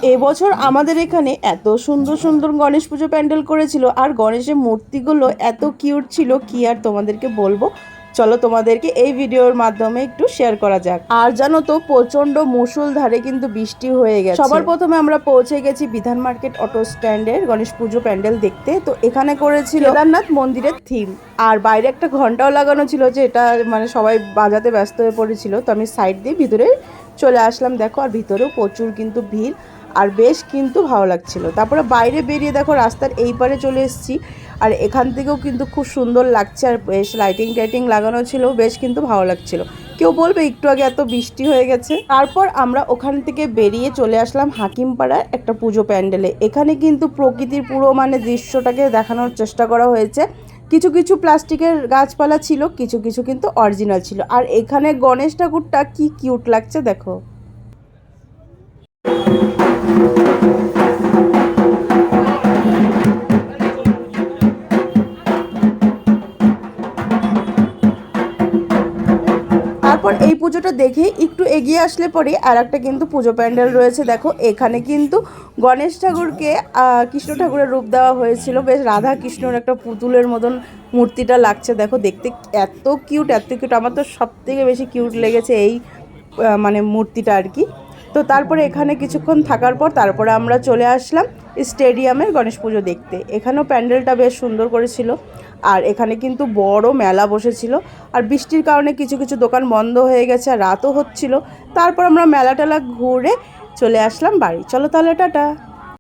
এবছর আমাদের এখানে এত সুন্দর সুন্দর গণেশ পুজো প্যান্ডেল করেছিল, আর গণেশের মূর্তিগুলো এত কিউট ছিল, কি আর তোমাদেরকে বলবো। চলো তোমাদেরকে এই ভিডিওর মাধ্যমে একটু শেয়ার করা যাক। আর জানো তো, প্রচন্ড মুষলধারে কিন্তু বৃষ্টি হয়ে গেছে। সবার প্রথমে আমরা পৌঁছে গেছি বিধান মার্কেট অটো স্ট্যান্ডের গণেশ পুজো প্যান্ডেল দেখতে। তো এখানে করেছিল কেদারনাথ মন্দিরের থিম, আর বাইরে একটা ঘন্টাও লাগানো ছিল, যে এটা মানে সবাই বাজাতে ব্যস্ত হয়ে পড়েছিল। তো আমি সাইড দিয়ে ভিতরে চলে আসলাম, দেখো। আর ভিতরেও প্রচুর কিন্তু ভিড়, আর বেশ কিন্তু ভালো লাগছিল। তারপরে বাইরে বেরিয়ে দেখো রাস্তার এই পারে চলে এসেছি, আর এখান থেকেও কিন্তু খুব সুন্দর লাগছে, আর বেশ লাইটিং টাইটিং লাগানো ছিল, বেশ কিন্তু ভালো লাগছিল। কেউ বলবে একটু আগে এত বৃষ্টি হয়ে গেছে। তারপর আমরা ওখান থেকে বেরিয়ে চলে আসলাম হাকিমপাড়ায় একটা পুজো প্যান্ডেলে। এখানে কিন্তু প্রকৃতির পুরো মানে দৃশ্যটাকে দেখানোর চেষ্টা করা হয়েছে। কিছু কিছু প্লাস্টিকের গাছপালা ছিল, কিছু কিছু কিন্তু অরিজিনাল ছিল। আর এখানে গণেশ ঠাকুরটা কি কিউট লাগছে দেখো। তারপর এই পুজোটা দেখে একটু এগিয়ে আসলে পরে আর একটা কিন্তু পুজো প্যান্ডেল রয়েছে, দেখো। এখানে কিন্তু গণেশ ঠাকুরকে কৃষ্ণ ঠাকুরের রূপ দেওয়া হয়েছিল, বেশ রাধা কৃষ্ণর একটা পুতুলের মতন মূর্তিটা লাগছে, দেখো। দেখতে এত কিউট, এত কিউট। আমার তো সব থেকে বেশি কিউট লেগেছে এই মানে মূর্তিটা আর কি। তো তারপরে এখানে কিছুক্ষণ থাকার পর তারপরে আমরা চলে আসলাম স্টেডিয়ামের গণেশ পুজো দেখতে। এখানেও প্যান্ডেলটা বেশ সুন্দর করেছিল, আর এখানে কিন্তু বড় মেলা বসেছিল। আর বৃষ্টির কারণে কিছু কিছু দোকান বন্ধ হয়ে গেছে, আর রাতও হচ্ছিল। তারপর আমরা মেলা টেলা ঘুরে চলে আসলাম বাড়ি। চলো তাহলে, টাটা।